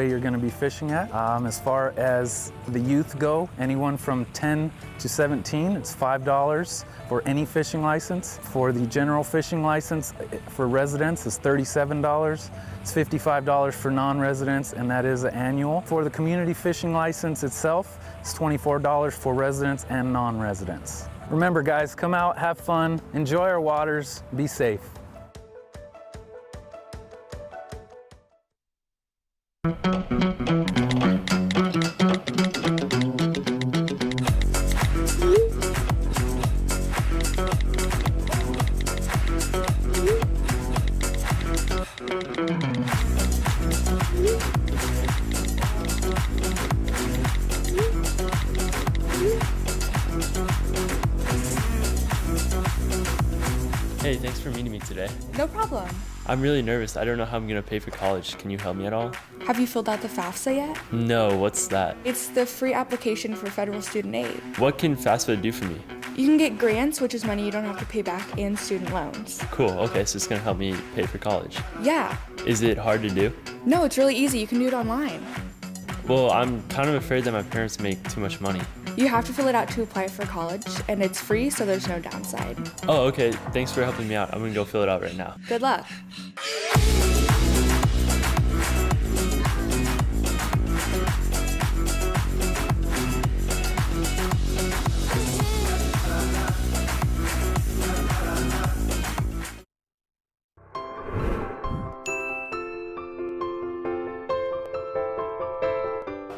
waterway you're going to be fishing at. As far as the youth go, anyone from 10 to 17, it's $5 for any fishing license. For the general fishing license for residents, it's $37. It's $55 for non-residents, and that is annual. For the community fishing license itself, it's $24 for residents and non-residents. Remember guys, come out, have fun, enjoy our waters, be safe. Hey, thanks for meeting me today. No problem. I'm really nervous. I don't know how I'm going to pay for college. Can you help me at all? Have you filled out the FAFSA yet? No, what's that? It's the free application for federal student aid. What can FAFSA do for me? You can get grants, which is money you don't have to pay back, and student loans. Cool, okay, so it's going to help me pay for college. Yeah. Is it hard to do? No, it's really easy. You can do it online. Well, I'm kind of afraid that my parents make too much money. You have to fill it out to apply for college, and it's free, so there's no downside. Oh, okay, thanks for helping me out. I'm going to go fill it out right now. Good luck.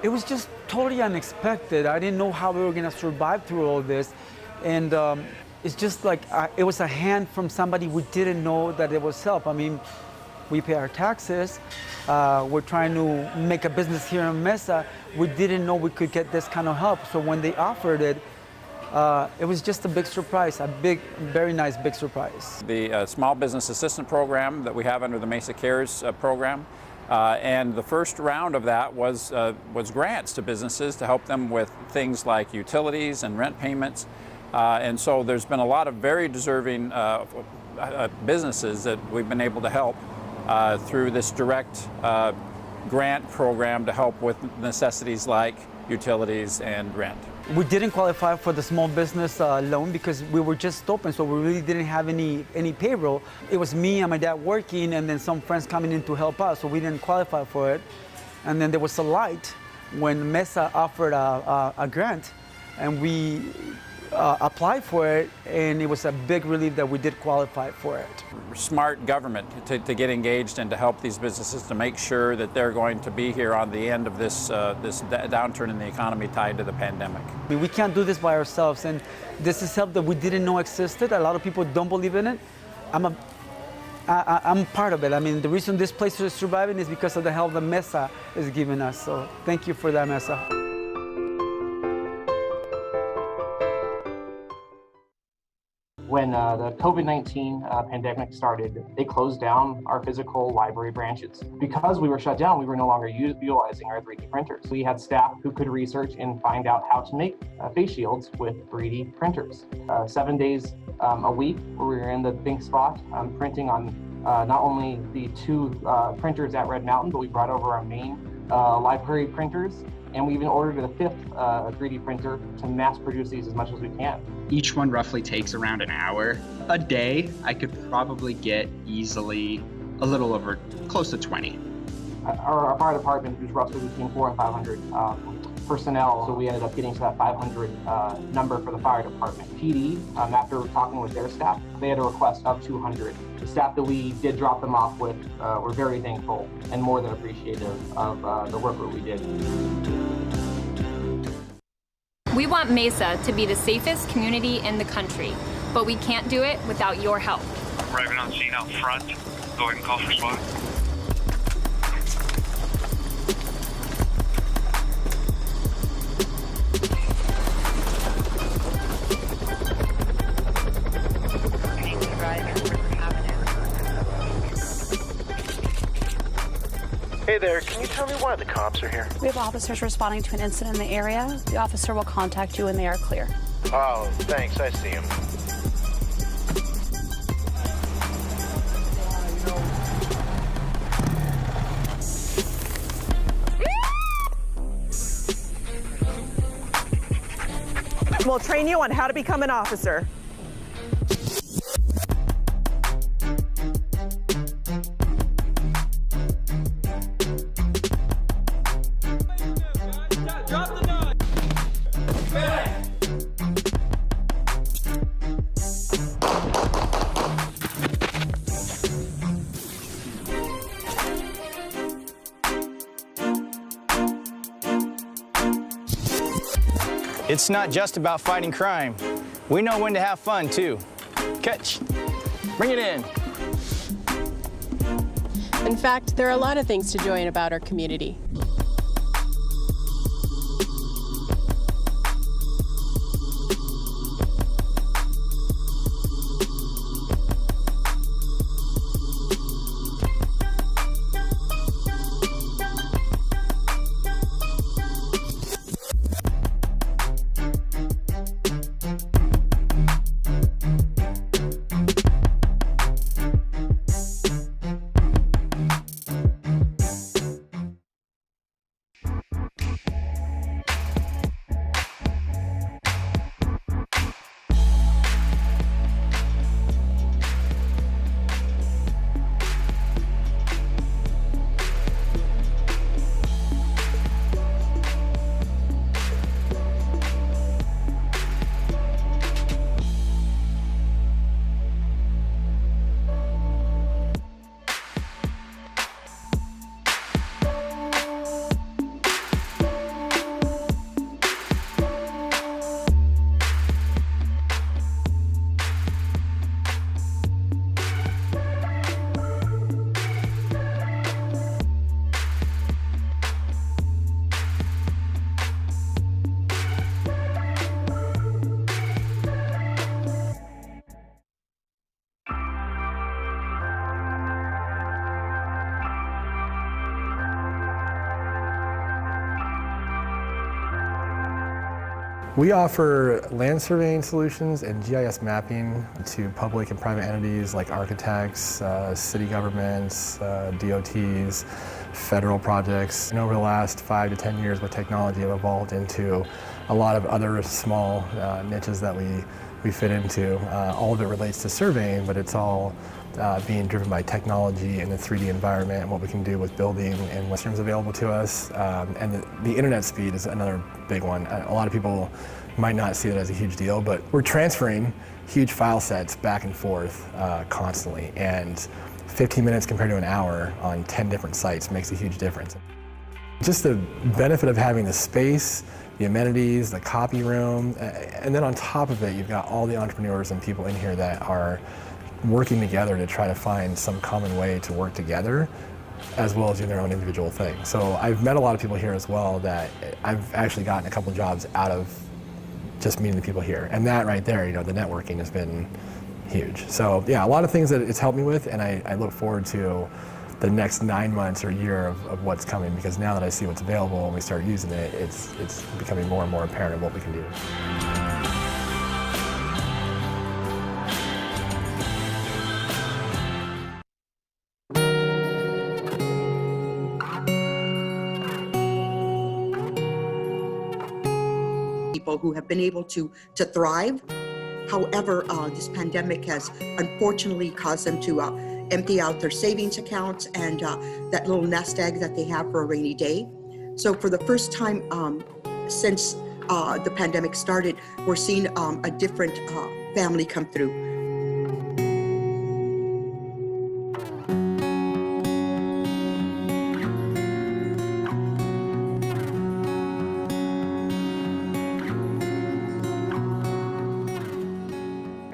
It was just totally unexpected. I didn't know how we were gonna survive through all this. And it's just like, it was a hand from somebody we didn't know that it was help. I mean, we pay our taxes. We're trying to make a business here in Mesa. We didn't know we could get this kind of help. So when they offered it, it was just a big surprise, a big, very nice big surprise. The Small Business Assistance Program that we have under the Mesa Cares program. And the first round of that was grants to businesses to help them with things like utilities and rent payments. And so there's been a lot of very deserving businesses that we've been able to help through this direct grant program to help with necessities like utilities and rent. We didn't qualify for the small business loan because we were just open, so we really didn't have any payroll. It was me and my dad working, and then some friends coming in to help us, so we didn't qualify for it. And then there was a light when Mesa offered a grant, and we applied for it, and it was a big relief that we did qualify for it. Smart government to get engaged and to help these businesses to make sure that they're going to be here on the end of this downturn in the economy tied to the pandemic. We can't do this by ourselves, and this is help that we didn't know existed. A lot of people don't believe in it. I'm part of it. I mean, the reason this place is surviving is because of the help that Mesa is giving us. So thank you for that, Mesa. When the COVID-19 pandemic started, they closed down our physical library branches. Because we were shut down, we were no longer utilizing our 3D printers. We had staff who could research and find out how to make face shields with 3D printers. 7 days a week, we were in the Think spot printing on not only the 2 printers at Red Mountain, but we brought over our main library printers, and we even ordered a 5th 3D printer to mass produce these as much as we can. Each one roughly takes around an hour. A day, I could probably get easily a little over close to 20. Our fire department is roughly between 400 and 500 personnel, so we ended up getting to that 500 number for the fire department. PD, after talking with their staff, they had a request of 200. The staff that we did drop them off with were very thankful and more than appreciative of the work that we did. We want Mesa to be the safest community in the country, but we can't do it without your help. Arriving on scene out front. Go ahead and call for SWAT. Hey there, can you tell me why the cops are here? We have officers responding to an incident in the area. The officer will contact you when they are clear. Oh, thanks, I see him. we'll train you on how to become an officer. It's not just about fighting crime. We know when to have fun, too. Catch. Bring it in. In fact, there are a lot of things to join about our community. We offer land surveying solutions and GIS mapping to public and private entities like architects, city governments, DOTs, federal projects. And over the last 5 to 10 years with technology have evolved into a lot of other small niches that we fit into. All of it relates to surveying, but it's all being driven by technology and the 3D environment and what we can do with building and what's available to us. And the internet speed is another big one. A lot of people might not see that as a huge deal, but we're transferring huge file sets back and forth constantly. And 15 minutes compared to an hour on 10 different sites makes a huge difference. Just the benefit of having the space, the amenities, the copy room, and then on top of it, you've got all the entrepreneurs and people in here that are working together to try to find some common way to work together, as well as doing their own individual thing. So I've met a lot of people here as well that I've actually gotten a couple of jobs out of just meeting the people here. And that right there, the networking has been huge. So yeah, a lot of things that it's helped me with, and I look forward to the next 9 months or year of what's coming, because now that I see what's available and we start using it, it's becoming more and more apparent of what we can do. People who have been able to thrive. However, this pandemic has unfortunately caused them to empty out their savings accounts and that little nest egg that they have for a rainy day. So for the first time since the pandemic started, we're seeing a different family come through.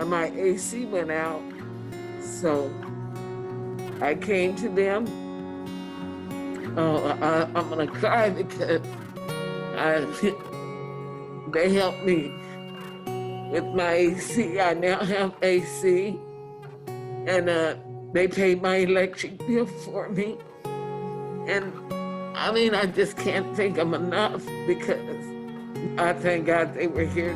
My AC went out, so I came to them. I'm gonna cry because they helped me with my AC. I now have AC, and they paid my electric bill for me. And I mean, I just can't thank them enough, because I thank God they were here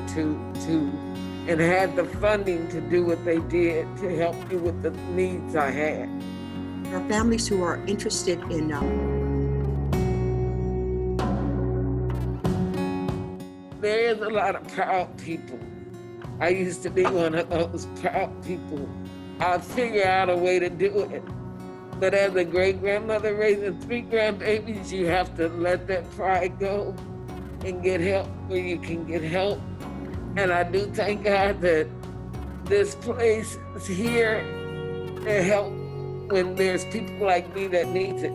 and had the funding to do what they did to help me with the needs I had. There are families who are interested in there is a lot of proud people. I used to be one of those proud people. I'll figure out a way to do it. But as a great-grandmother raising 3 grandbabies, you have to let that pride go and get help where you can get help. And I do thank God that this place is here to help when there's people like me that need it.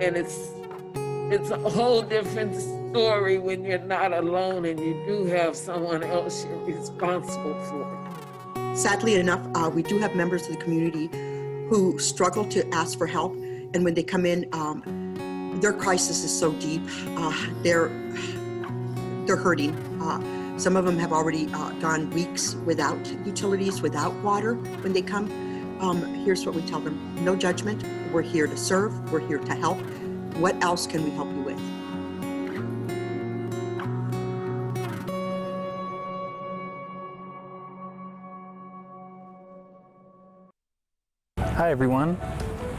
And it's a whole different story when you're not alone and you do have someone else you're responsible for. Sadly enough, we do have members of the community who struggle to ask for help. And when they come in, their crisis is so deep, they're hurting. Some of them have already gone weeks without utilities, without water when they come. Here's what we tell them: no judgment. We're here to serve. We're here to help. What else can we help you with? Hi everyone,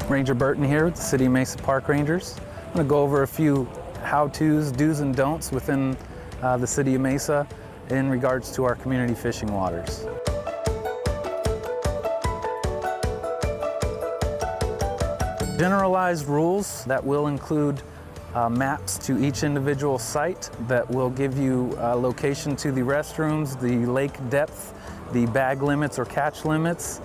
Ranger Burton here with the City of Mesa Park Rangers. I'm going to go over a few how-tos, do's and don'ts within the City of Mesa in regards to our community fishing waters. Generalized rules that will include maps to each individual site that will give you location to the restrooms, the lake depth, the bag limits or catch limits,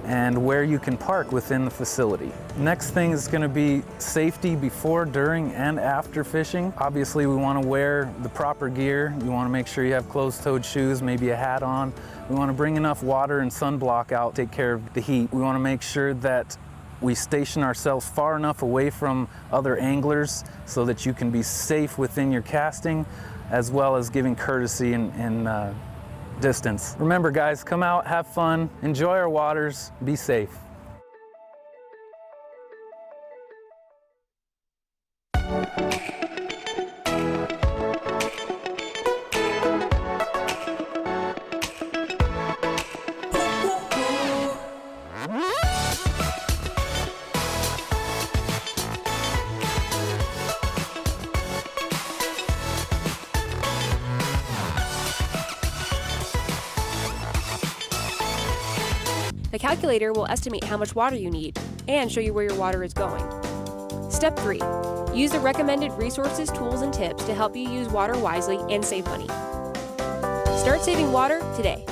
and where you can park within the facility. Next thing is going to be safety before, during, and after fishing. Obviously, we want to wear the proper gear. You want to make sure you have closed-toed shoes, maybe a hat on. We want to bring enough water and sunblock out, take care of the heat. We want to make sure that we station ourselves far enough away from other anglers so that you can be safe within your casting, as well as giving courtesy and distance. Remember guys, come out, have fun, enjoy our waters, be safe. The calculator will estimate how much water you need and show you where your water is going. Step 3. Use the recommended resources, tools, and tips to help you use water wisely and save money. Start saving water today.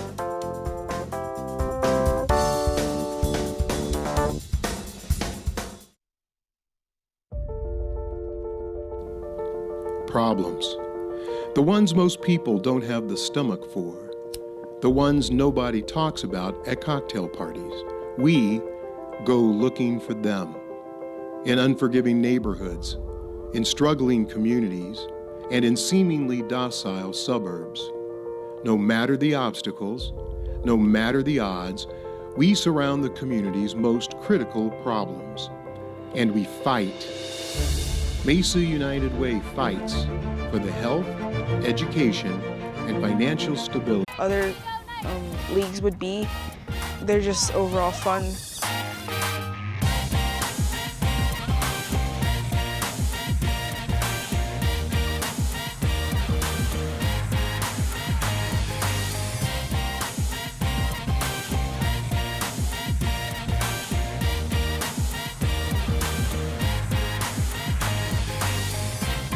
Problems. The ones most people don't have the stomach for. The ones nobody talks about at cocktail parties. We go looking for them in unforgiving neighborhoods, in struggling communities, and in seemingly docile suburbs. No matter the obstacles, no matter the odds, we surround the community's most critical problems, and we fight. Mesa United Way fights for the health, education, and financial stability. Other leagues would be, they're just overall fun.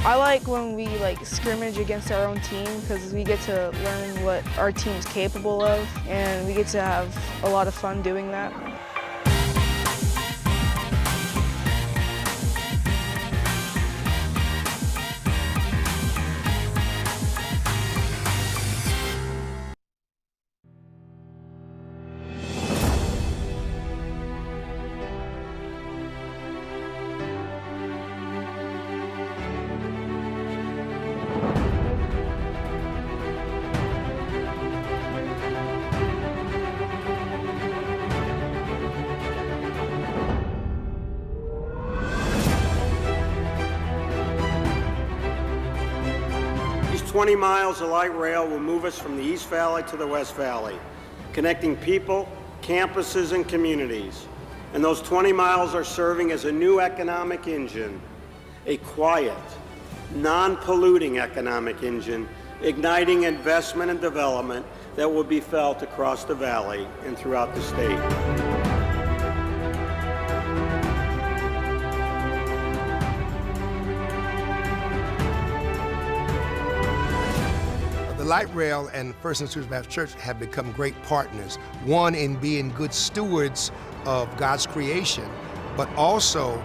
I like when we scrimmage against our own team because we get to learn what our team's capable of, and we get to have a lot of fun doing that. These 20 miles of light rail will move us from the East Valley to the West Valley, connecting people, campuses, and communities. And those 20 miles are serving as a new economic engine, a quiet, non-polluting economic engine igniting investment and development that will be felt across the valley and throughout the state. The Light Rail and First and Students Baptist Church have become great partners, one in being good stewards of God's creation, but also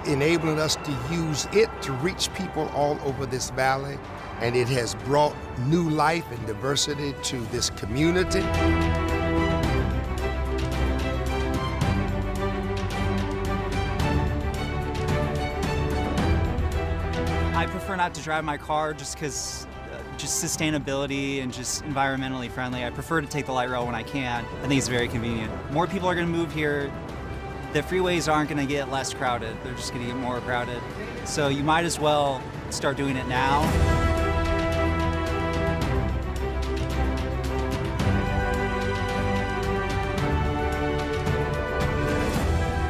enabling us to use it to reach people all over this valley, and it has brought new life and diversity to this community. I prefer not to drive my car just because just sustainability and just environmentally friendly. I prefer to take the light rail when I can. I think it's very convenient. More people are going to move here. The freeways aren't going to get less crowded. They're just going to get more crowded. So you might as well start doing it now.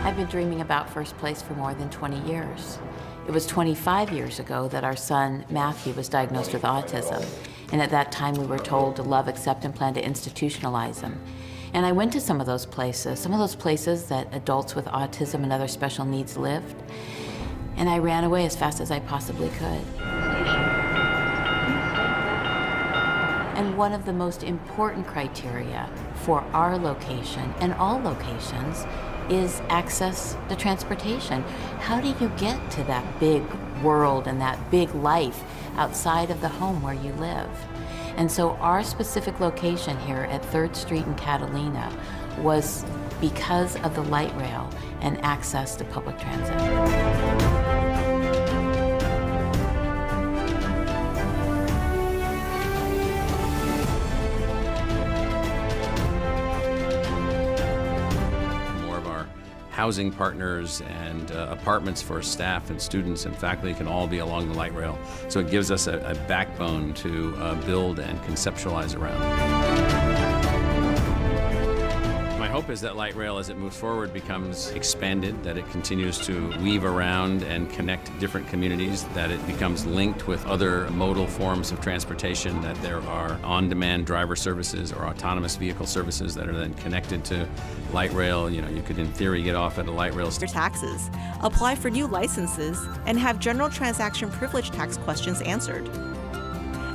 I've been dreaming about first place for more than 20 years. It was 25 years ago that our son, Matthew, was diagnosed with autism. And at that time, we were told to love, accept, and plan to institutionalize him. And I went to some of those places that adults with autism and other special needs lived. And I ran away as fast as I possibly could. And one of the most important criteria for our location and all locations is access to transportation. How do you get to that big world and that big life outside of the home where you live? And so our specific location here at 3rd Street in Catalina was because of the light rail and access to public transit. Housing partners and apartments for staff and students and faculty can all be along the light rail. So it gives us a backbone to build and conceptualize around. My hope is that light rail, as it moves forward, becomes expanded, that it continues to weave around and connect different communities, that it becomes linked with other modal forms of transportation, that there are on-demand driver services or autonomous vehicle services that are then connected to light rail. You know, you could in theory get off at a light rail station. Taxes, apply for new licenses, and have general transaction privilege tax questions answered.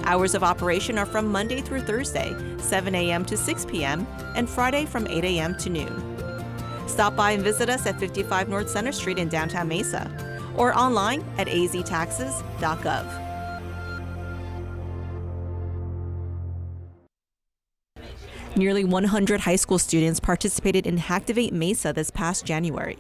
Hours of operation are from Monday through Thursday, 7 a.m. to 6 p.m., and Friday from 8 a.m. to noon. Stop by and visit us at 55 North Center Street in downtown Mesa, or online at aztaxes.gov. Nearly 100 high school students participated in Hacktivate Mesa this past January.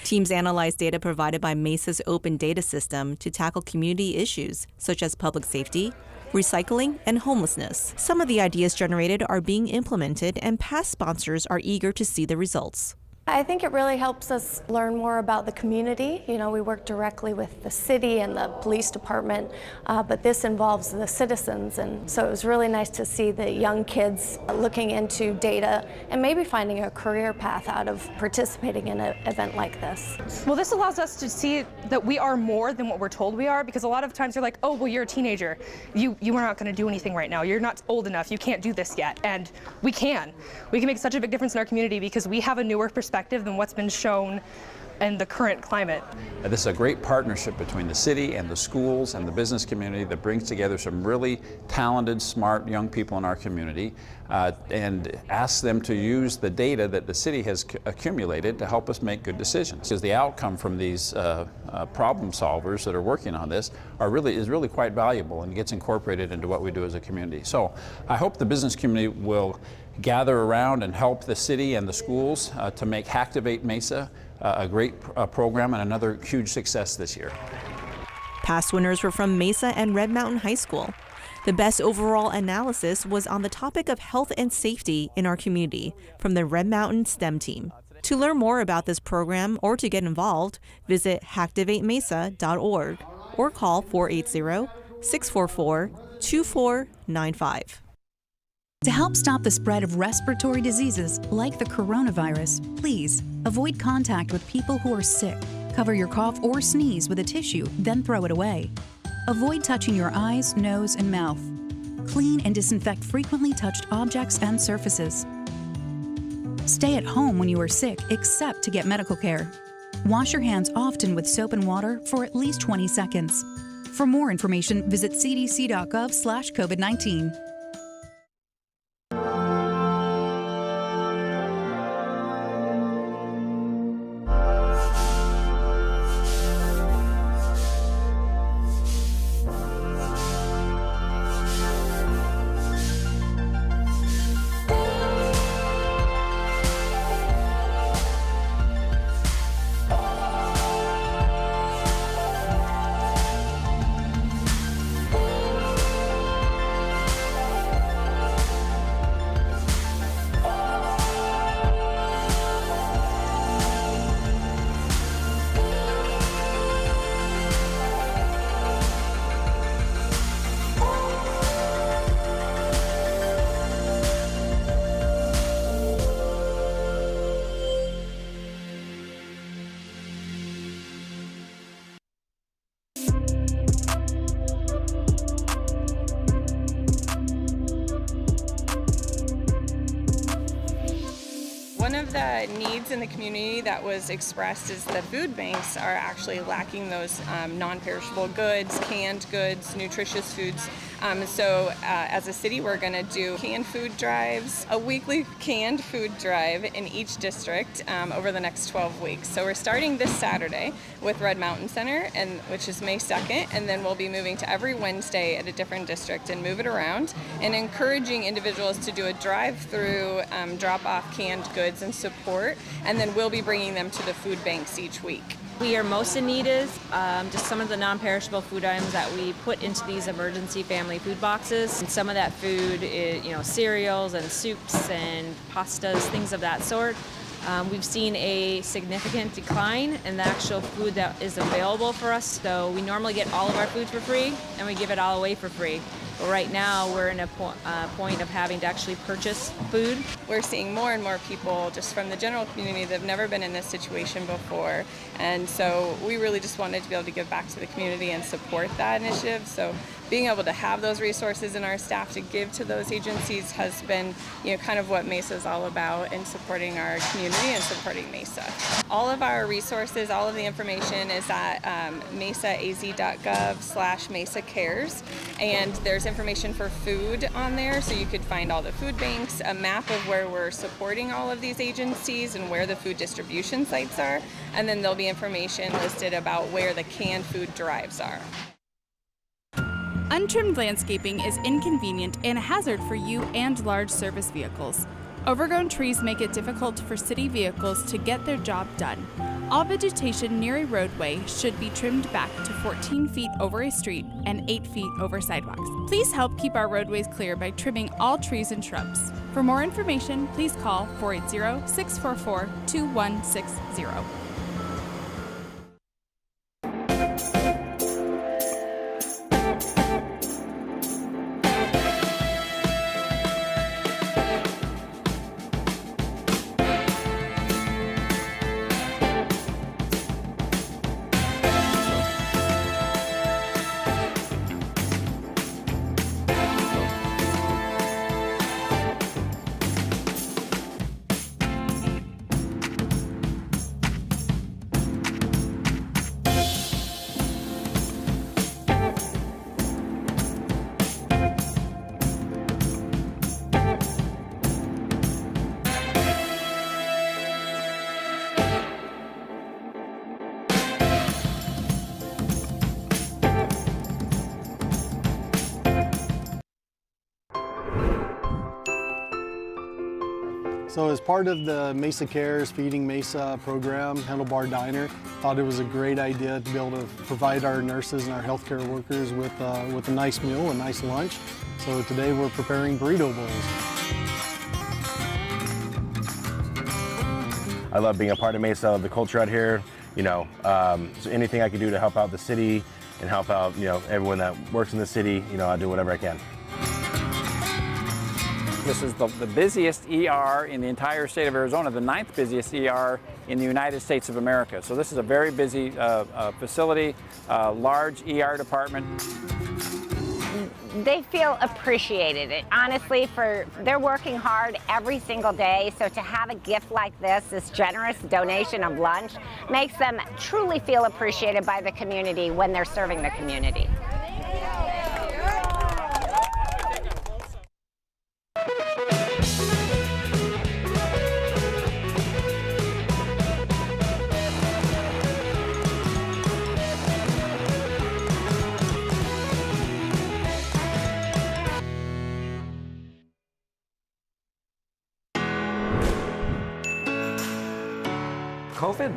Teams analyzed data provided by Mesa's open data system to tackle community issues such as public safety, recycling, and homelessness. Some of the ideas generated are being implemented, and past sponsors are eager to see the results. I think it really helps us learn more about the community. You know, we work directly with the city and the police department, but this involves the citizens, and so it was really nice to see the young kids looking into data and maybe finding a career path out of participating in an event like this. Well, this allows us to see that we are more than what we're told we are, because a lot of times you're like, oh, well, you're a teenager. You are not going to do anything right now. You're not old enough. You can't do this yet. And we can. We can make such a big difference in our community because we have a newer perspective than what's been shown in the current climate. This is a great partnership between the city and the schools and the business community that brings together some really talented, smart young people in our community and asks them to use the data that the city has accumulated to help us make good decisions. Because the outcome from these problem solvers that are working on this is really quite valuable and gets incorporated into what we do as a community. So I hope the business community will gather around and help the city and the schools to make Hacktivate Mesa a great program and another huge success this year. Past winners were from Mesa and Red Mountain High School. The best overall analysis was on the topic of health and safety in our community from the Red Mountain STEM team. To learn more about this program or to get involved, visit hacktivatemesa.org or call 480-644-2495. To help stop the spread of respiratory diseases like the coronavirus, please avoid contact with people who are sick. Cover your cough or sneeze with a tissue, then throw it away. Avoid touching your eyes, nose, and mouth. Clean and disinfect frequently touched objects and surfaces. Stay at home when you are sick, except to get medical care. Wash your hands often with soap and water for at least 20 seconds. For more information, visit cdc.gov/COVID-19. One of the needs in the community that was expressed is that food banks are actually lacking those non-perishable goods, canned goods, nutritious foods. So as a city, we're going to do canned food drives, a weekly canned food drive in each district over the next 12 weeks. So we're starting this Saturday with Red Mountain Center, which is May 2nd, and then we'll be moving to every Wednesday at a different district and move it around, and encouraging individuals to do a drive-through, drop off canned goods and support, and then we'll be bringing them to the food banks each week. We are most in need is just some of the non-perishable food items that we put into these emergency family food boxes. And some of that food is, cereals and soups and pastas, things of that sort. We've seen a significant decline in the actual food that is available for us. So we normally get all of our food for free, and we give it all away for free. But right now, we're in a point of having to actually purchase food. We're seeing more and more people just from the general community that have never been in this situation before. And so we really just wanted to be able to give back to the community and support that initiative. So being able to have those resources in our staff to give to those agencies has been, kind of what Mesa is all about in supporting our community and supporting Mesa. All of our resources, all of the information is at mesaaz.gov/Mesa Cares, and there's information for food on there, so you could find all the food banks, a map of where we're supporting all of these agencies and where the food distribution sites are, and then there'll be information listed about where the canned food drives are. Untrimmed landscaping is inconvenient and a hazard for you and large service vehicles. Overgrown trees make it difficult for city vehicles to get their job done. All vegetation near a roadway should be trimmed back to 14 feet over a street and 8 feet over sidewalks. Please help keep our roadways clear by trimming all trees and shrubs. For more information, please call 480-644-2160. So as part of the Mesa Cares Feeding Mesa program, Handlebar Diner thought it was a great idea to be able to provide our nurses and our healthcare workers with a nice meal, a nice lunch. So today we're preparing burrito bowls. I love being a part of Mesa, I love the culture out here. So anything I can do to help out the city and help out, everyone that works in the city, I'll do whatever I can. This is the busiest ER in the entire state of Arizona, the 9th busiest ER in the United States of America. So this is a very busy facility, large ER department. they feel appreciated. Honestly, they're working hard every single day, so to have a gift like this generous donation of lunch, makes them truly feel appreciated by the community when they're serving the community.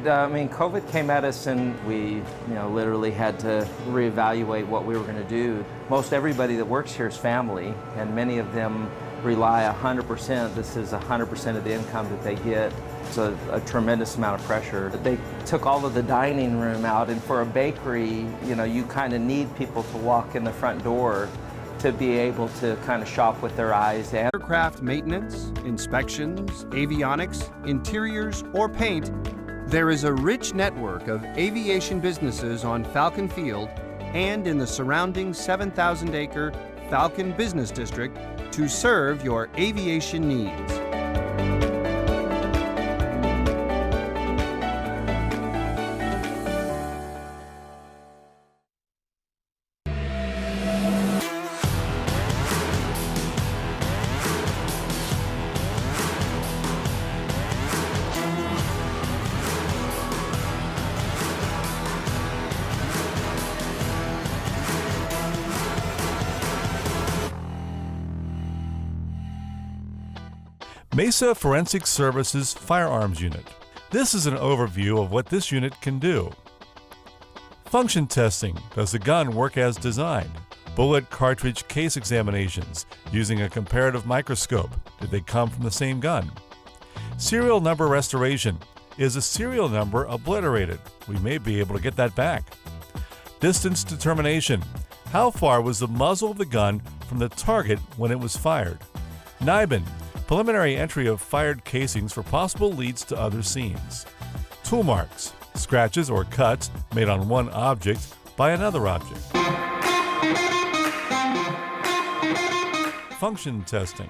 COVID came at us and we, literally had to reevaluate what we were going to do. Most everybody that works here is family, and many of them rely 100%. This is 100% of the income that they get. It's a tremendous amount of pressure. They took all of the dining room out, and for a bakery, you kind of need people to walk in the front door to be able to kind of shop with their eyes. Aircraft maintenance, inspections, avionics, interiors, or paint, there is a rich network of aviation businesses on Falcon Field and in the surrounding 7,000-acre Falcon Business District to serve your aviation needs. Mesa Forensic Services Firearms Unit. This is an overview of what this unit can do. Function testing. Does the gun work as designed? Bullet cartridge case examinations using a comparative microscope. Did they come from the same gun? Serial number restoration. Is a serial number obliterated? We may be able to get that back. Distance determination. How far was the muzzle of the gun from the target when it was fired? NIBIN. Preliminary entry of fired casings for possible leads to other scenes. Tool marks, scratches or cuts made on one object by another object. Function testing.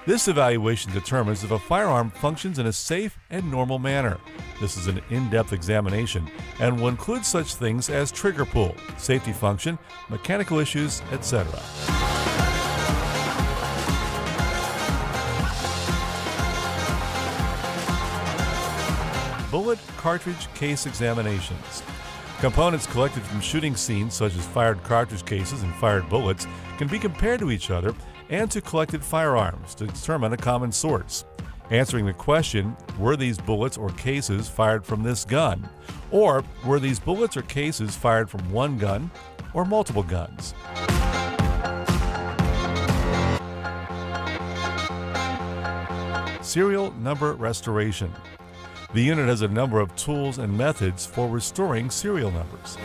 This evaluation determines if a firearm functions in a safe and normal manner. This is an in-depth examination and will include such things as trigger pull, safety function, mechanical issues, etc. Bullet cartridge case examinations. Components collected from shooting scenes such as fired cartridge cases and fired bullets can be compared to each other and to collected firearms to determine a common source. Answering the question, were these bullets or cases fired from this gun? Or were these bullets or cases fired from one gun or multiple guns? Serial number restoration. The unit has a number of tools and methods for restoring serial numbers.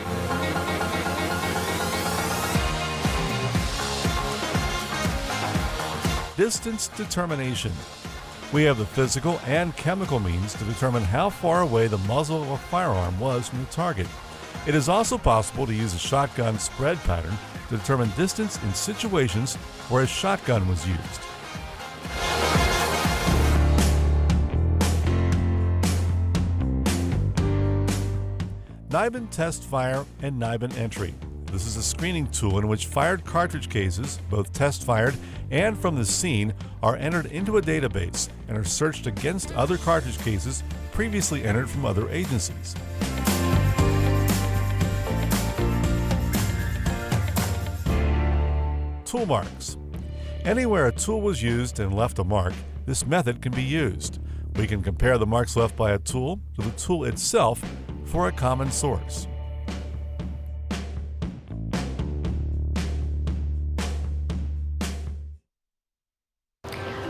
Distance determination. We have the physical and chemical means to determine how far away the muzzle of a firearm was from the target. It is also possible to use a shotgun spread pattern to determine distance in situations where a shotgun was used. NIBIN test fire and NIBIN entry. This is a screening tool in which fired cartridge cases, both test fired and from the scene, are entered into a database and are searched against other cartridge cases previously entered from other agencies. Tool marks. Anywhere a tool was used and left a mark, this method can be used. We can compare the marks left by a tool to the tool itself for a common source.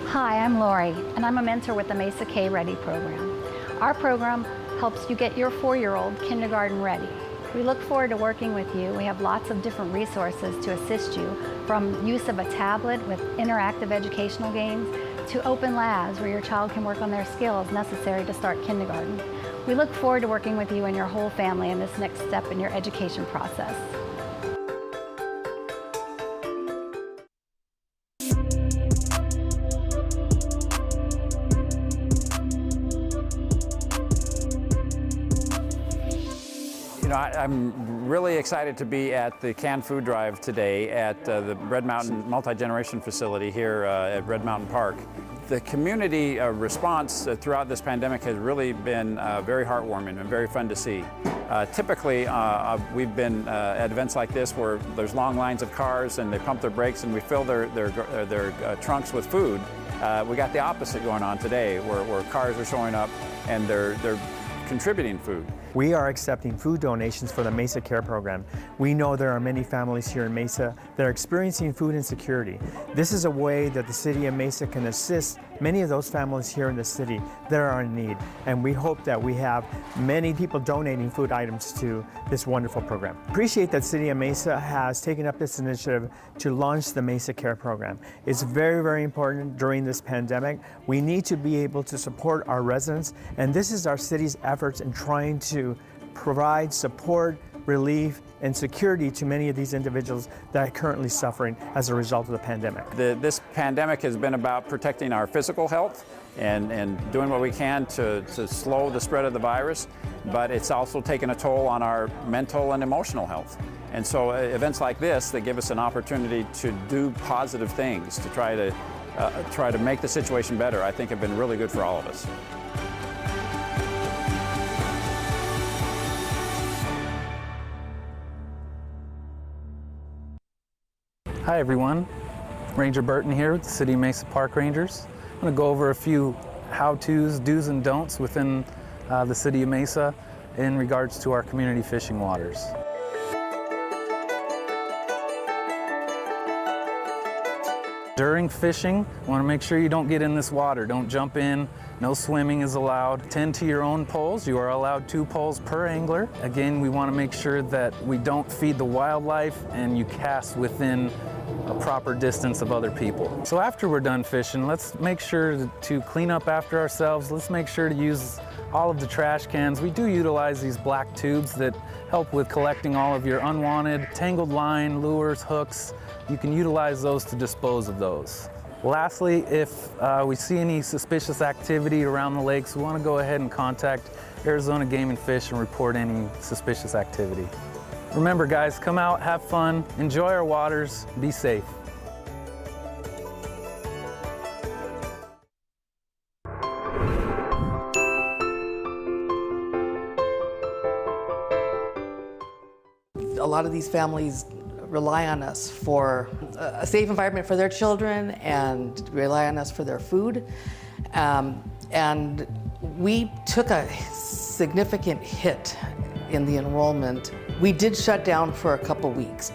Hi, I'm Lori, and I'm a mentor with the Mesa K Ready program. Our program helps you get your 4-year-old kindergarten ready. We look forward to working with you. We have lots of different resources to assist you, from use of a tablet with interactive educational games to open labs where your child can work on their skills necessary to start kindergarten. We look forward to working with you and your whole family in this next step in your education process. I'm really excited to be at the canned food drive today at the Red Mountain Multi-Generation Facility here at Red Mountain Park. The community response throughout this pandemic has really been very heartwarming and very fun to see. Typically, we've been at events like this where there's long lines of cars and they pump their brakes and we fill their trunks with food. We got the opposite going on today, where cars are showing up and they're contributing food. We are accepting food donations for the Mesa Care program. We know there are many families here in Mesa that are experiencing food insecurity. This is a way that the city of Mesa can assist many of those families here in the city that are in need. And we hope that we have many people donating food items to this wonderful program. Appreciate that City of Mesa has taken up this initiative to launch the Mesa Care program. It's very, very important during this pandemic. We need to be able to support our residents, and this is our city's efforts in trying to provide support, relief, and security to many of these individuals that are currently suffering as a result of the pandemic. This pandemic has been about protecting our physical health and doing what we can to slow the spread of the virus, but it's also taken a toll on our mental and emotional health. And so events like this that give us an opportunity to do positive things, to try to make the situation better, I think have been really good for all of us. Hi everyone, Ranger Burton here with the City of Mesa Park Rangers. I'm going to go over a few how-tos, do's and don'ts within the City of Mesa in regards to our community fishing waters. During fishing, you want to make sure you don't get in this water. Don't jump in. No swimming is allowed. Tend to your own poles. You are allowed 2 poles per angler. Again, we want to make sure that we don't feed the wildlife and you cast within a proper distance of other people. So after we're done fishing, let's make sure to clean up after ourselves. Let's make sure to use all of the trash cans. We do utilize these black tubes that help with collecting all of your unwanted tangled line, lures, hooks. You can utilize those to dispose of those. Lastly, if we see any suspicious activity around the lakes, we want to go ahead and contact Arizona Game and Fish and report any suspicious activity. Remember guys, come out, have fun, enjoy our waters, be safe. A lot of these families rely on us for a safe environment for their children and rely on us for their food. And we took a significant hit in the enrollment. We did shut down for a couple weeks.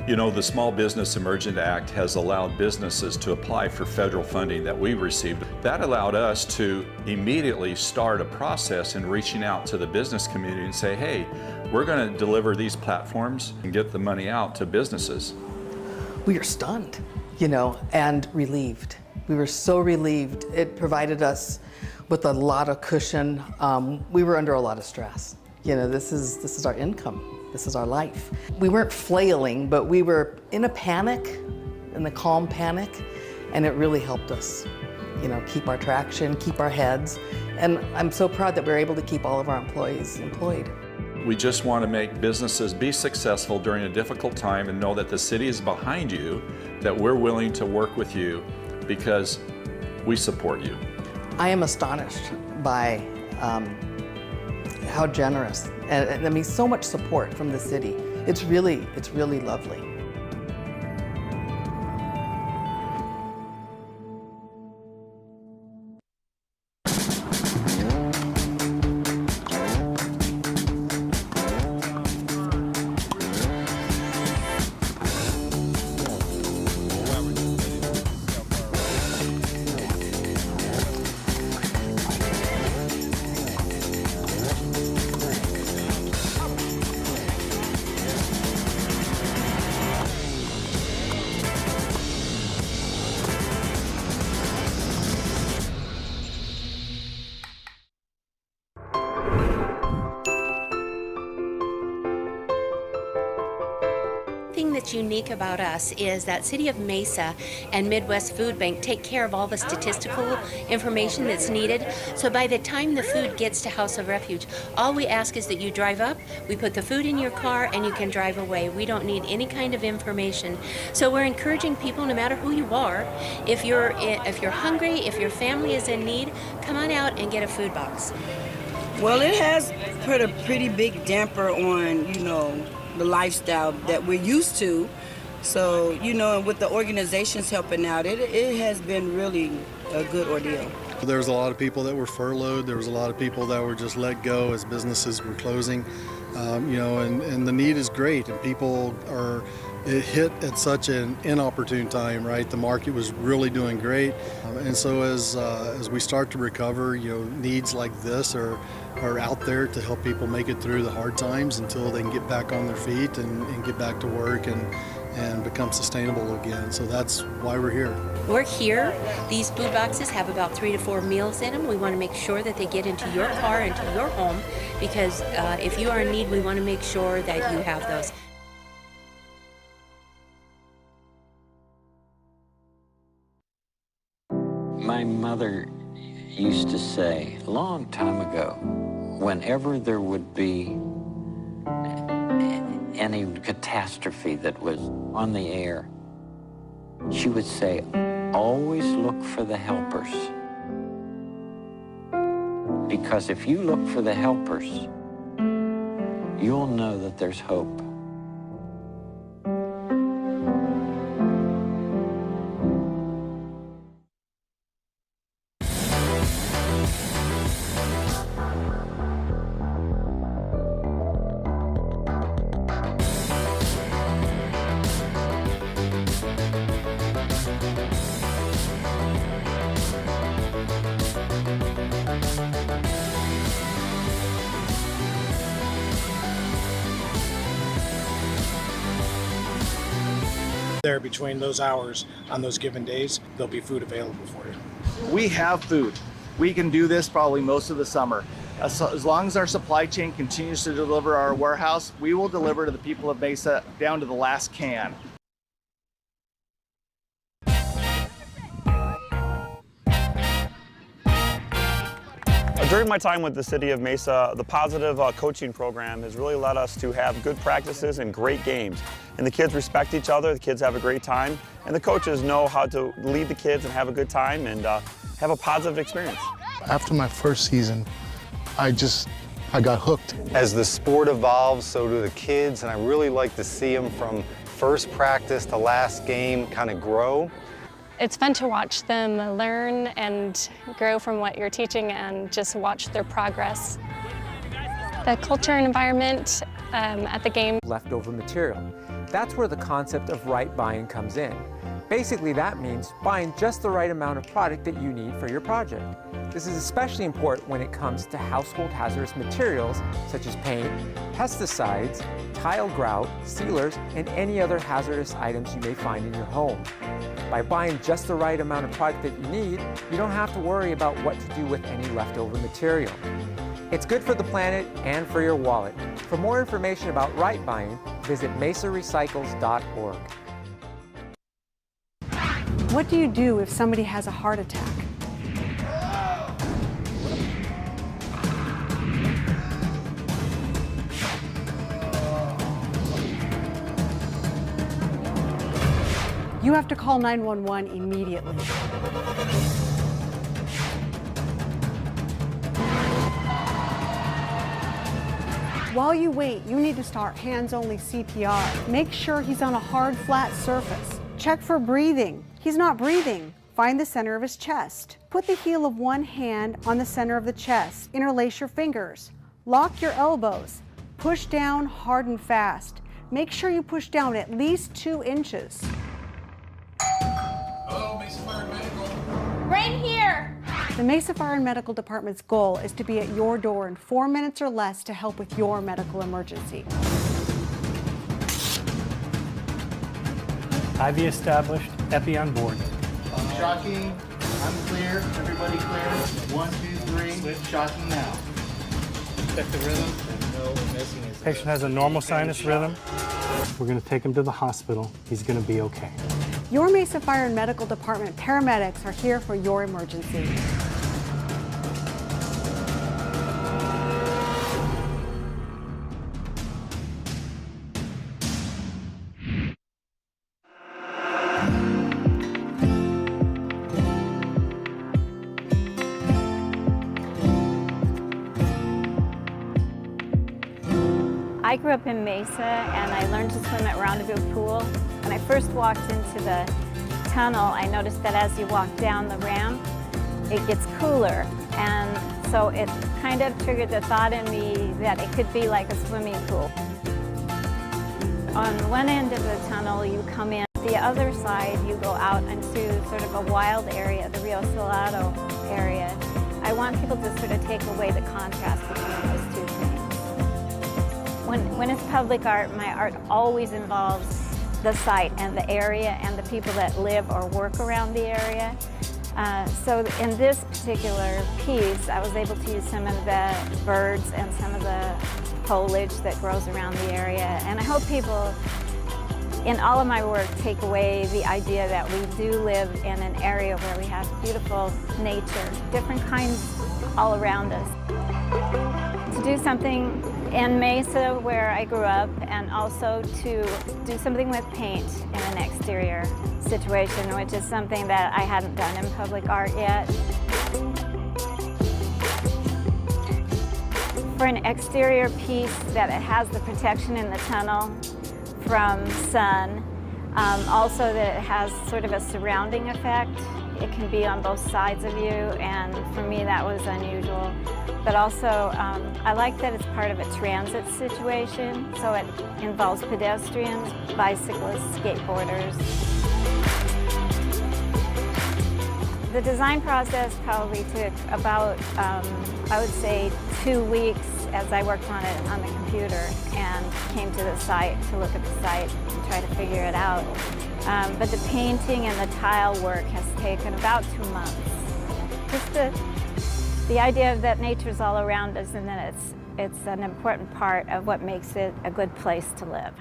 You know, the Small Business Emergent Act has allowed businesses to apply for federal funding that we received. That allowed us to immediately start a process in reaching out to the business community and say, hey, we're going to deliver these platforms and get the money out to businesses. We are stunned, you know, and relieved. We were so relieved. It provided us with a lot of cushion. We were under a lot of stress. You know, this is our income. This is our life. We weren't flailing, but we were in a panic, in the calm panic, and it really helped us, you know, keep our traction, keep our heads. And I'm so proud that we're able to keep all of our employees employed. We just want to make businesses be successful during a difficult time and know that the city is behind you, that we're willing to work with you because we support you. I am astonished by how generous, and I mean, so much support from the city. It's really lovely. unique about us is that City of Mesa and Midwest Food Bank take care of all the statistical information that's needed. So by the time the food gets to House of Refuge, all we ask is that you drive up, we put the food in your car, and you can drive away. We don't need any kind of information. So we're encouraging people, no matter who you are, if you're hungry, if your family is in need, come on out and get a food box. Well, it has put a pretty big damper on, the lifestyle that we're used to. So, and with the organizations helping out, it has been really a good ordeal. There was a lot of people that were furloughed. There was a lot of people that were just let go as businesses were closing. And the need is great, and people are. It hit at such an inopportune time, right? The market was really doing great, and so as we start to recover, needs like this are out there to help people make it through the hard times until they can get back on their feet and get back to work and become sustainable again. So that's why we're here. We're here. These food boxes have about 3 to 4 meals in them. We want to make sure that they get into your car, into your home, because if you are in need, we want to make sure that you have those. My mother used to say a long time ago, whenever there would be any catastrophe that was on the air, she would say, always look for the helpers. Because if you look for the helpers, you'll know that there's hope. There between those hours on those given days, there'll be food available for you. We have food. We can do this probably most of the summer. As long as our supply chain continues to deliver our warehouse, we will deliver to the people of Mesa down to the last can. During my time with the City of Mesa, the positive coaching program has really led us to have good practices and great games. And the kids respect each other, the kids have a great time, and the coaches know how to lead the kids and have a good time and have a positive experience. After my first season, I got hooked. As the sport evolves, so do the kids, and I really like to see them from first practice to last game kind of grow. It's fun to watch them learn and grow from what you're teaching and just watch their progress. The culture and environment at the game. Leftover material. That's where the concept of right buying comes in. Basically, that means buying just the right amount of product that you need for your project. This is especially important when it comes to household hazardous materials such as paint, pesticides, tile grout, sealers, and any other hazardous items you may find in your home. By buying just the right amount of product that you need, you don't have to worry about what to do with any leftover material. It's good for the planet and for your wallet. For more information about right buying, visit mesarecycles.org. What do you do if somebody has a heart attack? You have to call 911 immediately. While you wait, you need to start hands-only CPR. Make sure he's on a hard, flat surface. Check for breathing. He's not breathing. Find the center of his chest. Put the heel of one hand on the center of the chest. Interlace your fingers. Lock your elbows. Push down hard and fast. Make sure you push down at least 2 inches. Hello, Mesa Fire and Medical. Right here! The Mesa Fire and Medical Department's goal is to be at your door in 4 minutes or less to help with your medical emergency. IV established, epi on board. Shocking, I'm clear, everybody clear. 1, 2, 3, shocking now. Check the rhythm. No Patient has a normal sinus rhythm. We're going to take him to the hospital. He's going to be okay. Your Mesa Fire and Medical Department paramedics are here for your emergency. I grew up in Mesa and I learned to swim at Rendezvous Pool. When I first walked into the tunnel, I noticed that as you walk down the ramp, it gets cooler. And so it kind of triggered the thought in me that it could be like a swimming pool. On one end of the tunnel, you come in. The other side, you go out into sort of a wild area, the Rio Salado area. I want people to sort of take away the contrast between those two things. When it's public art, my art always involves the site and the area and the people that live or work around the area. So in this particular piece, I was able to use some of the birds and some of the foliage that grows around the area. And I hope people in all of my work take away the idea that we do live in an area where we have beautiful nature, different kinds all around us. To do something in Mesa where I grew up, and also to do something with paint in an exterior situation, which is something that I hadn't done in public art yet. For an exterior piece that it has the protection in the tunnel from sun, also that it has sort of a surrounding effect. It can be on both sides of you, and for me that was unusual. But also, I like that it's part of a transit situation, so it involves pedestrians, bicyclists, skateboarders. The design process probably took about, I would say, 2 weeks as I worked on it on the computer and came to the site to look at the site and try to figure it out. But the painting and the tile work has taken about 2 months. Just the idea that nature's all around us and that it's an important part of what makes it a good place to live.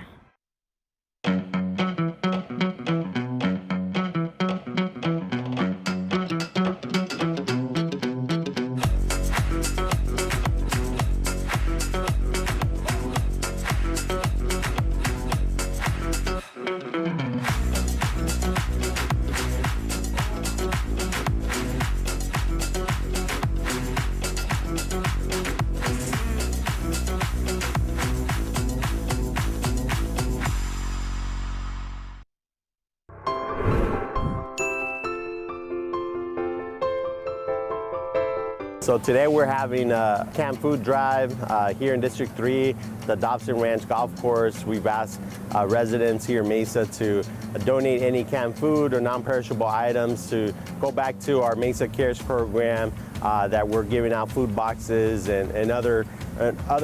So today we're having a camp food drive here in District 3, the Dobson Ranch Golf Course. We've asked residents here in Mesa to donate any canned food or non-perishable items to go back to our Mesa Cares program that we're giving out food boxes and other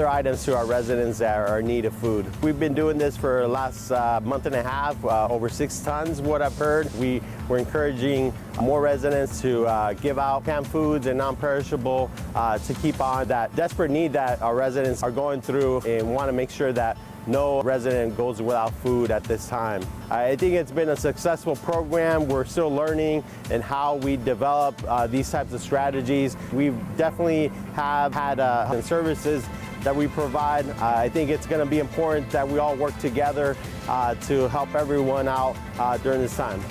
items to our residents that are in need of food. We've been doing this for the last month and a half, over 6 tons, what I've heard. We're encouraging more residents to give out canned foods and non-perishable to keep on that desperate need that our residents are going through, and want to make sure that no resident goes without food at this time. I think it's been a successful program. We're still learning in how we develop these types of strategies. We definitely have had services that we provide. I think it's going to be important that we all work together to help everyone out during this time.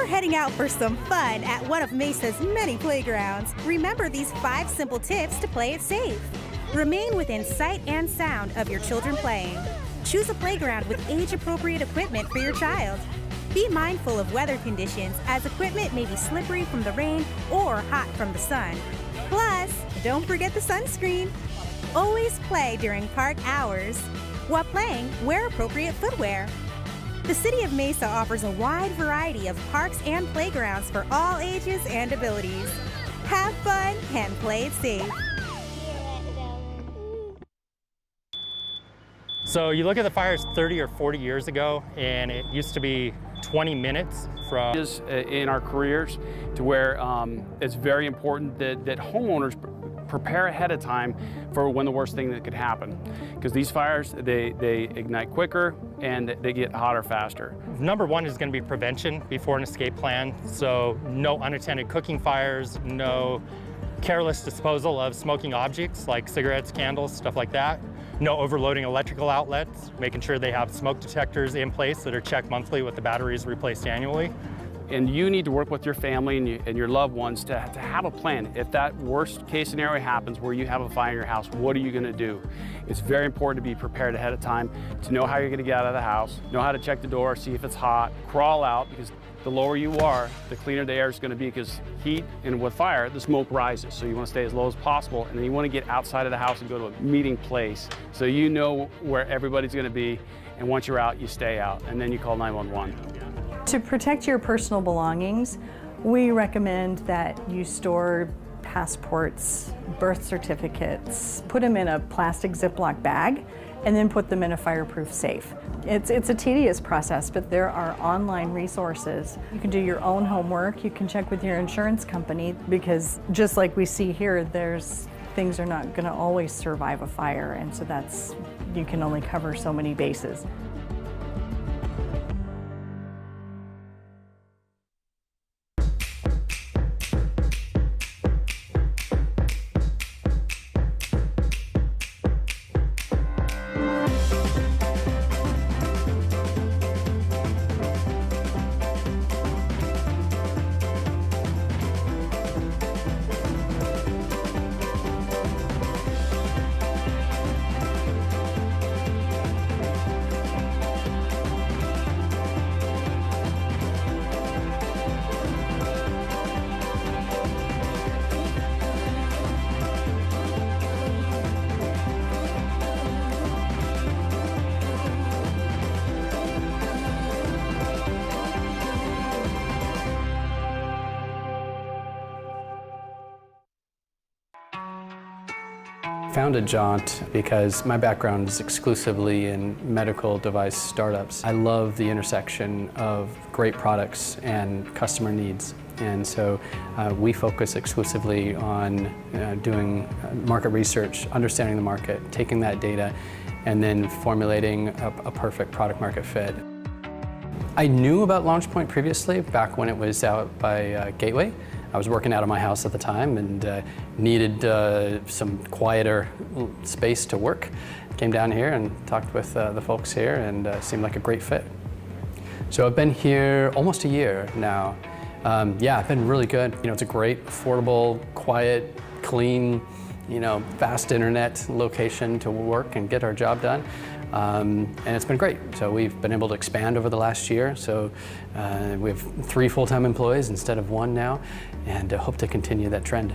you're heading out for some fun at one of Mesa's many playgrounds, remember these 5 simple tips to play it safe. Remain within sight and sound of your children playing. Choose a playground with age-appropriate equipment for your child. Be mindful of weather conditions, as equipment may be slippery from the rain or hot from the sun. Plus, don't forget the sunscreen. Always play during park hours. While playing, wear appropriate footwear. The City of Mesa offers a wide variety of parks and playgrounds for all ages and abilities. Have fun and play it safe. So you look at the fires 30 or 40 years ago, and it used to be 20 minutes from in our careers, to where it's very important that homeowners prepare ahead of time for when the worst thing that could happen, because these fires, they ignite quicker and they get hotter faster. Number one is going to be prevention before an escape plan. So no unattended cooking fires, no careless disposal of smoking objects like cigarettes, candles, stuff like that. No overloading electrical outlets, making sure they have smoke detectors in place that are checked monthly with the batteries replaced annually. And you need to work with your family and your loved ones to have a plan. If that worst case scenario happens where you have a fire in your house, what are you going to do? It's very important to be prepared ahead of time, to know how you're going to get out of the house, know how to check the door, see if it's hot, crawl out, because the lower you are, the cleaner the air is going to be, because heat and with fire, the smoke rises. So you want to stay as low as possible, and then you want to get outside of the house and go to a meeting place so you know where everybody's going to be, and once you're out, you stay out, and then you call 911. To protect your personal belongings, we recommend that you store passports, birth certificates, put them in a plastic Ziploc bag, and then put them in a fireproof safe. It's a tedious process, but there are online resources. You can do your own homework, you can check with your insurance company, because just like we see here, things are not going to always survive a fire, and so you can only cover so many bases. Founded Jaunt because my background is exclusively in medical device startups. I love the intersection of great products and customer needs. And so we focus exclusively on doing market research, understanding the market, taking that data, and then formulating a perfect product market fit. I knew about LaunchPoint previously, back when it was out by Gateway. I was working out of my house at the time and needed some quieter space to work. Came down here and talked with the folks here, and seemed like a great fit. So I've been here almost a year now. Yeah, it's been really good. You know, it's a great, affordable, quiet, clean, fast internet location to work and get our job done. And it's been great. So we've been able to expand over the last year. So we have 3 full-time employees instead of 1 now, and hope to continue that trend.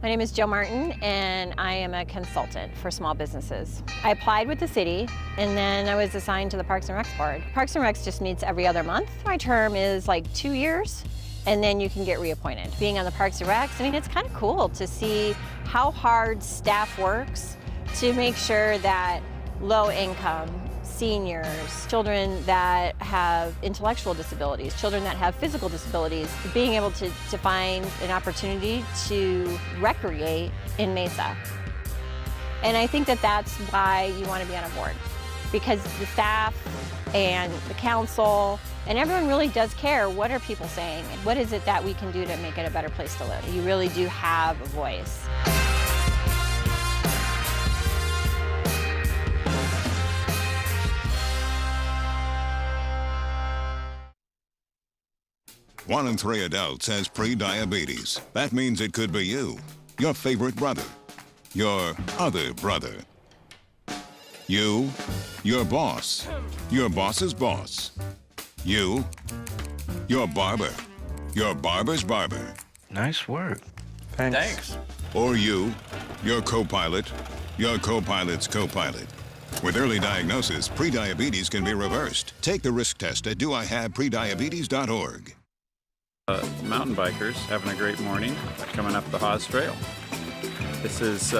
My name is Jill Martin, and I am a consultant for small businesses. I applied with the city, and then I was assigned to the Parks and Recs board. Parks and Recs just meets every other month. My term is like 2 years, and then you can get reappointed. Being on the Parks and Recs, I mean, it's kind of cool to see how hard staff works to make sure that low income, seniors, children that have intellectual disabilities, children that have physical disabilities, being able to find an opportunity to recreate in Mesa. And I think that that's why you want to be on a board, because the staff and the council and everyone really does care. What are people saying? What is it that we can do to make it a better place to live? You really do have a voice. One in 3 adults has pre-diabetes. That means it could be you, your favorite brother, your other brother. You, your boss, your boss's boss. You, your barber, your barber's barber. Nice work. Thanks. Or you, your co-pilot, your co-pilot's co-pilot. With early diagnosis, pre-diabetes can be reversed. Take the risk test at doihaveprediabetes.org. Mountain bikers having a great morning coming up the Haas Trail. This is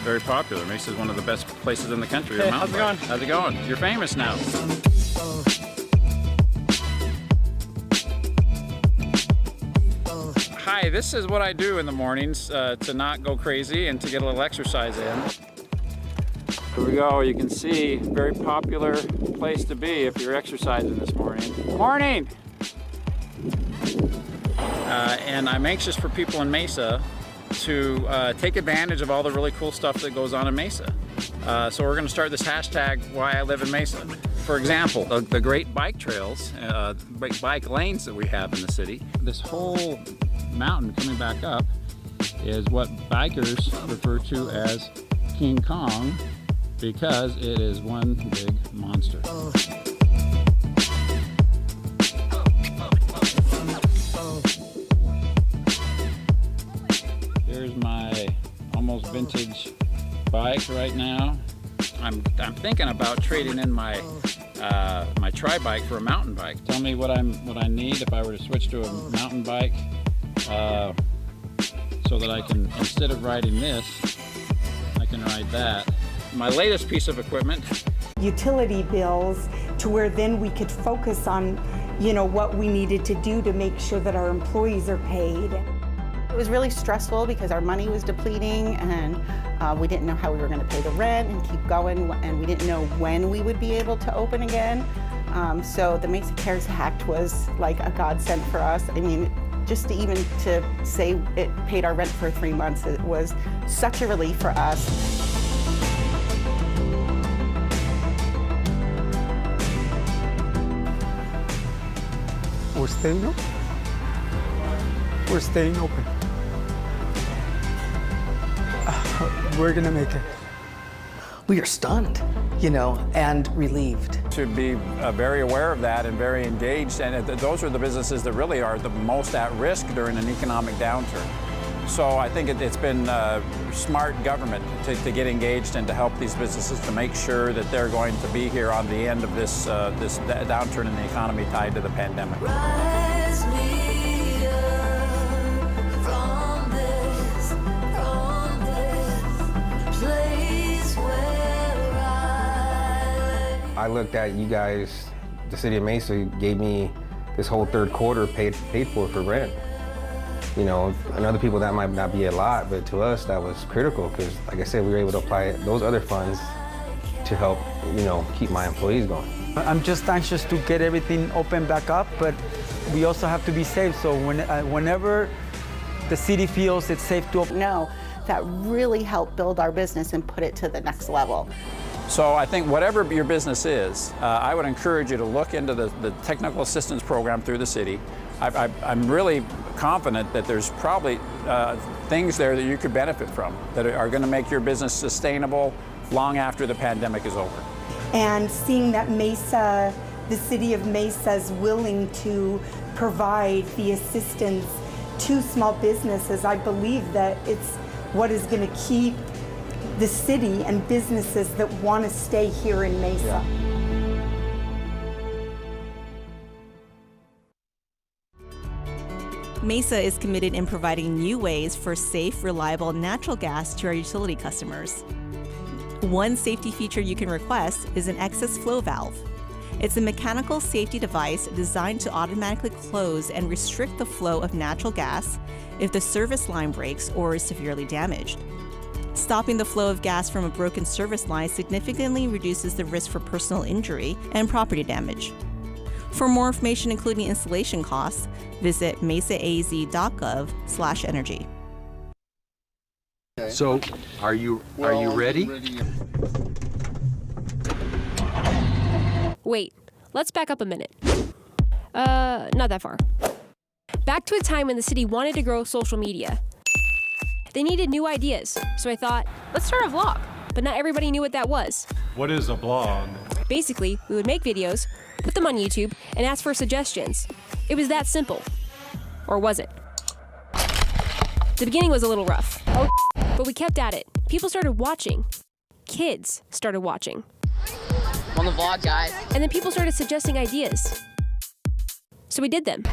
very popular. Mesa is one of the best places in the country. Hey, how's it going? How's it going? You're famous now. Hi, this is what I do in the mornings to not go crazy and to get a little exercise in. Here we go. You can see, very popular place to be if you're exercising this morning. Morning! And I'm anxious for people in Mesa to take advantage of all the really cool stuff that goes on in Mesa. So we're going to start this hashtag, Why I Live in Mesa. For example, the great bike trails, bike lanes that we have in the city. This whole mountain coming back up is what bikers refer to as King Kong, because it is one big monster. Here's my almost vintage bike right now. I'm thinking about trading in my my tri-bike for a mountain bike. Tell me what I need if I were to switch to a mountain bike, so that I can, instead of riding this, I can ride that. My latest piece of equipment. Utility bills, to where then we could focus on, what we needed to do to make sure that our employees are paid. It was really stressful because our money was depleting, and we didn't know how we were going to pay the rent and keep going, and we didn't know when we would be able to open again. So the Mesa Cares Act was like a godsend for us. I mean, just to say it paid our rent for 3 months, it was such a relief for us. We're staying open. We're staying open. We're gonna make it. We are stunned, and relieved. to be very aware of that and very engaged, and those are the businesses that really are the most at risk during an economic downturn. So I think it's been smart government to get engaged and to help these businesses to make sure that they're going to be here on the end of this downturn in the economy tied to the pandemic. I looked at you guys, the city of Mesa gave me this whole third quarter paid for rent. You know, and other people that might not be a lot, but to us that was critical because, like I said, we were able to apply those other funds to help, you know, keep my employees going. I'm just anxious to get everything open back up, but we also have to be safe. So whenever the city feels it's safe to open. No, that really helped build our business and put it to the next level. So I think whatever your business is, I would encourage you to look into the technical assistance program through the city. I'm really confident that there's probably things there that you could benefit from that are going to make your business sustainable long after the pandemic is over. And seeing that Mesa, the city of Mesa, is willing to provide the assistance to small businesses, I believe that it's what is going to keep the city and businesses that want to stay here in Mesa. Yeah. Mesa is committed in providing new ways for safe, reliable natural gas to our utility customers. One safety feature you can request is an excess flow valve. It's a mechanical safety device designed to automatically close and restrict the flow of natural gas if the service line breaks or is severely damaged. Stopping the flow of gas from a broken service line significantly reduces the risk for personal injury and property damage. For more information, including installation costs, visit mesaaz.gov/energy. So, are you ready? Wait, let's back up a minute. Not that far. Back to a time when the city wanted to grow social media. They needed new ideas, so I thought, let's start a vlog. But not everybody knew what that was. What is a blog? Basically, we would make videos, put them on YouTube, and ask for suggestions. It was that simple. Or was it? The beginning was a little rough. But we kept at it. People started watching. Kids started watching. On the vlog, guys. And then people started suggesting ideas. So we did them.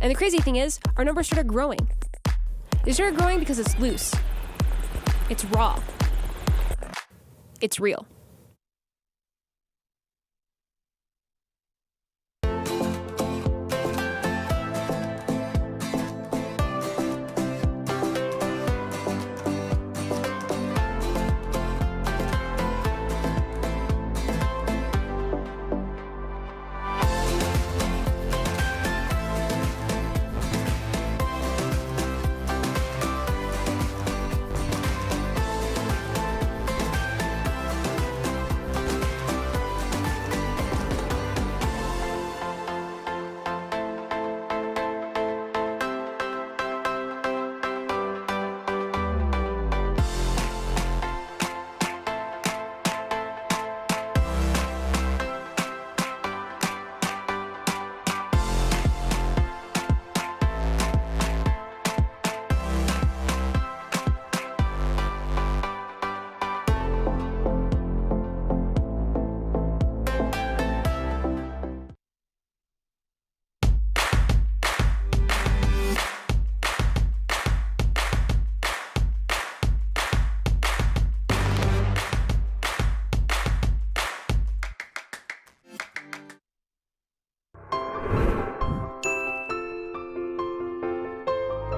And the crazy thing is, our numbers started growing. They started growing because it's loose. It's raw. It's real.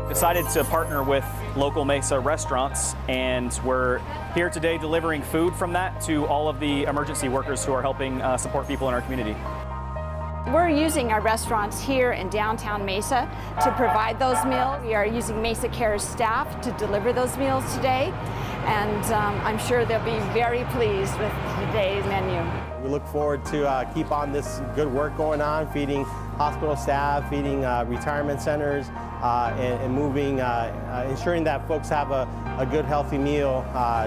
Decided to partner with local Mesa restaurants, and we're here today delivering food from that to all of the emergency workers who are helping support people in our community. We're using our restaurants here in downtown Mesa to provide those meals. We are using Mesa Care's staff to deliver those meals today, and I'm sure they'll be very pleased with today's menu. We look forward to keep on this good work going on, feeding hospital staff, feeding retirement centers, and moving, ensuring that folks have a good, healthy meal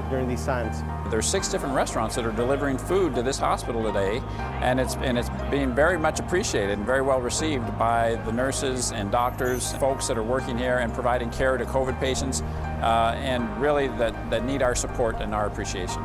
during these times. There's 6 different restaurants that are delivering food to this hospital today, and it's being very much appreciated and very well received by the nurses and doctors, folks that are working here and providing care to COVID patients, and really that need our support and our appreciation.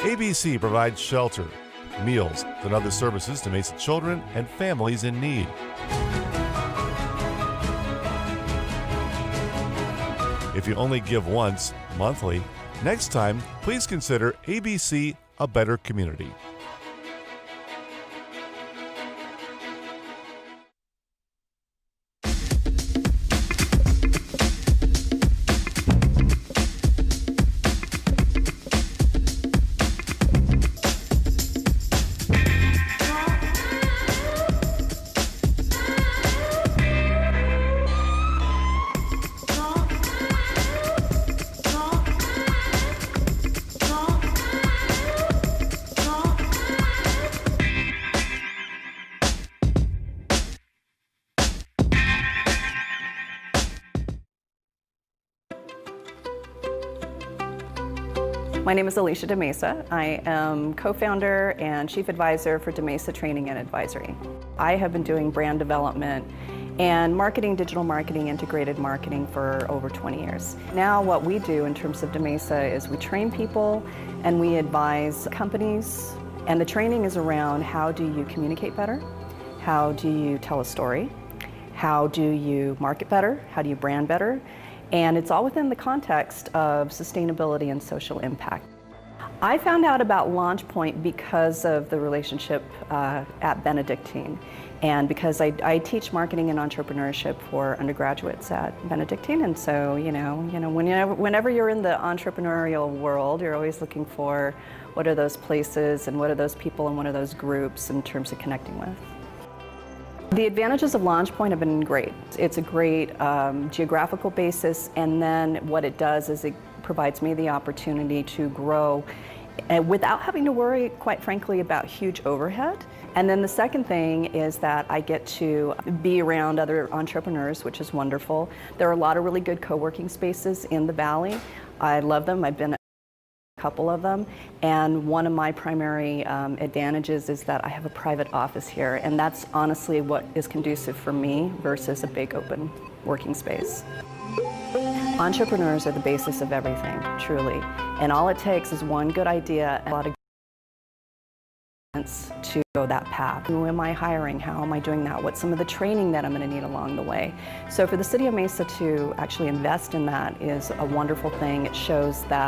ABC provides shelter, meals, and other services to Mesa children and families in need. If you only give once, monthly, next time, please consider ABC a better community. My name is Alicia de Mesa. I am co-founder and chief advisor for de Mesa Training and Advisory. I have been doing brand development and marketing, digital marketing, integrated marketing for over 20 years. Now what we do in terms of de Mesa is we train people and we advise companies, and the training is around how do you communicate better, how do you tell a story, how do you market better, how do you brand better, and it's all within the context of sustainability and social impact. I found out about LaunchPoint because of the relationship at Benedictine, and because I teach marketing and entrepreneurship for undergraduates at Benedictine, and so whenever you're in the entrepreneurial world, you're always looking for what are those places and what are those people and what are those groups in terms of connecting with. The advantages of LaunchPoint have been great. It's a great geographical basis, and then what it does is it provides me the opportunity to grow without having to worry, quite frankly, about huge overhead. And then the second thing is that I get to be around other entrepreneurs, which is wonderful. There are a lot of really good co-working spaces in the Valley. I love them. I've been at a couple of them, and one of my primary advantages is that I have a private office here, and that's honestly what is conducive for me versus a big open working space. Entrepreneurs are the basis of everything, truly, and all it takes is one good idea and a lot of to go that path. Who am I hiring? How am I doing that? What's some of the training that I'm going to need along the way? So for the City of Mesa to actually invest in that is a wonderful thing. It shows that